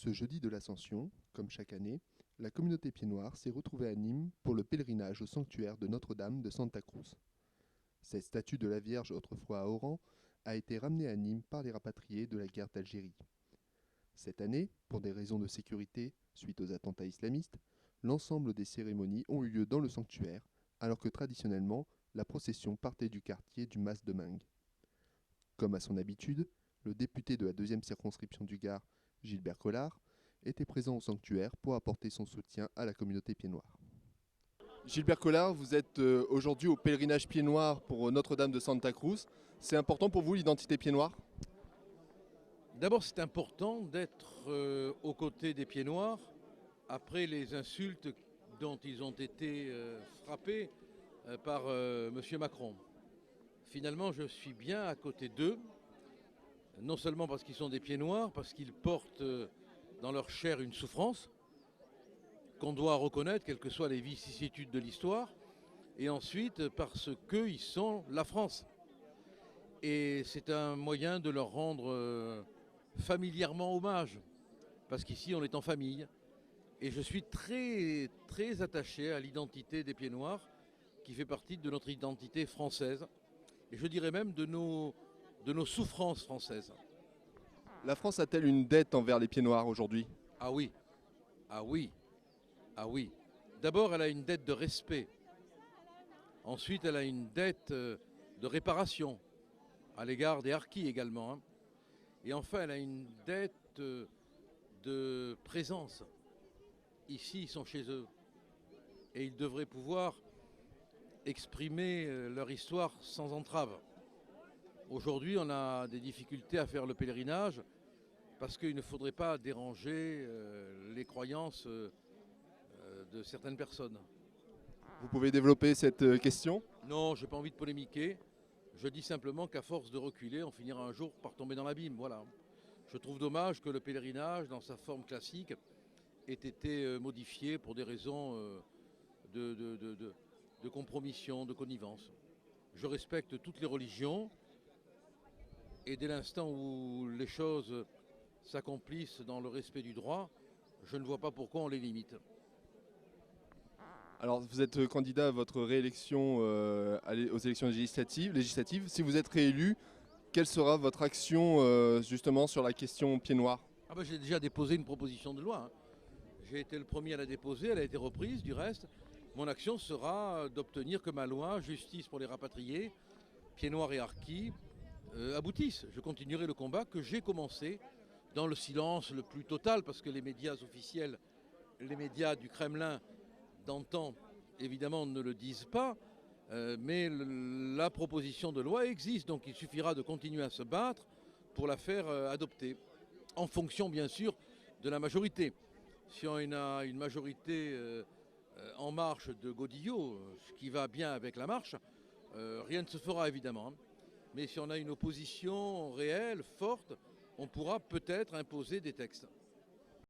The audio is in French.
Ce jeudi de l'Ascension, comme chaque année, la communauté pied-noir s'est retrouvée à Nîmes pour le pèlerinage au sanctuaire de Notre-Dame de Santa Cruz. Cette statue de la Vierge, autrefois à Oran, a été ramenée à Nîmes par les rapatriés de la guerre d'Algérie. Cette année, pour des raisons de sécurité suite aux attentats islamistes, l'ensemble des cérémonies ont eu lieu dans le sanctuaire, alors que traditionnellement, la procession partait du quartier du Mas de Meung. Comme à son habitude, le député de la deuxième circonscription du Gard, Gilbert Collard, était présent au sanctuaire pour apporter son soutien à la communauté pied-noir. Gilbert Collard, vous êtes aujourd'hui au pèlerinage pied-noir pour Notre-Dame de Santa Cruz. C'est important pour vous l'identité pied-noir ? D'abord, c'est important d'être aux côtés des pieds noirs après les insultes dont ils ont été frappés par M. Macron. Finalement, je suis bien à côté d'eux, non seulement parce qu'ils sont des pieds noirs, parce qu'ils portent dans leur chair une souffrance qu'on doit reconnaître, quelles que soient les vicissitudes de l'histoire, et ensuite parce qu'ils sont la France. Et c'est un moyen de leur rendre familièrement hommage, parce qu'ici on est en famille. Et je suis très, très attaché à l'identité des pieds noirs, qui fait partie de notre identité française, et je dirais même de nos souffrances françaises. La France a-t-elle une dette envers les pieds noirs aujourd'hui ? Ah oui, ah oui, ah oui. D'abord, elle a une dette de respect. Ensuite, elle a une dette de réparation, à l'égard des harkis également, hein. Et enfin, elle a une dette de présence. Ici, ils sont chez eux. Et ils devraient pouvoir exprimer leur histoire sans entrave. Aujourd'hui, on a des difficultés à faire le pèlerinage parce qu'il ne faudrait pas déranger les croyances de certaines personnes. Vous pouvez développer cette question ? Non, je n'ai pas envie de polémiquer. Je dis simplement qu'à force de reculer, on finira un jour par tomber dans l'abîme. Voilà. Je trouve dommage que le pèlerinage, dans sa forme classique, ait été modifié pour des raisons de compromission, de connivence. Je respecte toutes les religions et dès l'instant où les choses s'accomplissent dans le respect du droit, je ne vois pas pourquoi on les limite. Alors, vous êtes candidat à votre réélection aux élections législatives. Si vous êtes réélu, quelle sera votre action justement sur la question pied noir ? Ah ben, j'ai déjà déposé une proposition de loi, hein. J'ai été le premier à la déposer, elle a été reprise du reste. Mon action sera d'obtenir que ma loi, justice pour les rapatriés, pieds noirs et harkis, aboutisse. Je continuerai le combat que j'ai commencé dans le silence le plus total, parce que les médias officiels, les médias du Kremlin d'antan, évidemment, ne le disent pas, mais la proposition de loi existe, donc il suffira de continuer à se battre pour la faire adopter, en fonction bien sûr de la majorité. Si on a une majorité en marche de Godillot, ce qui va bien avec la marche, rien ne se fera évidemment. Mais si on a une opposition réelle, forte, on pourra peut-être imposer des textes.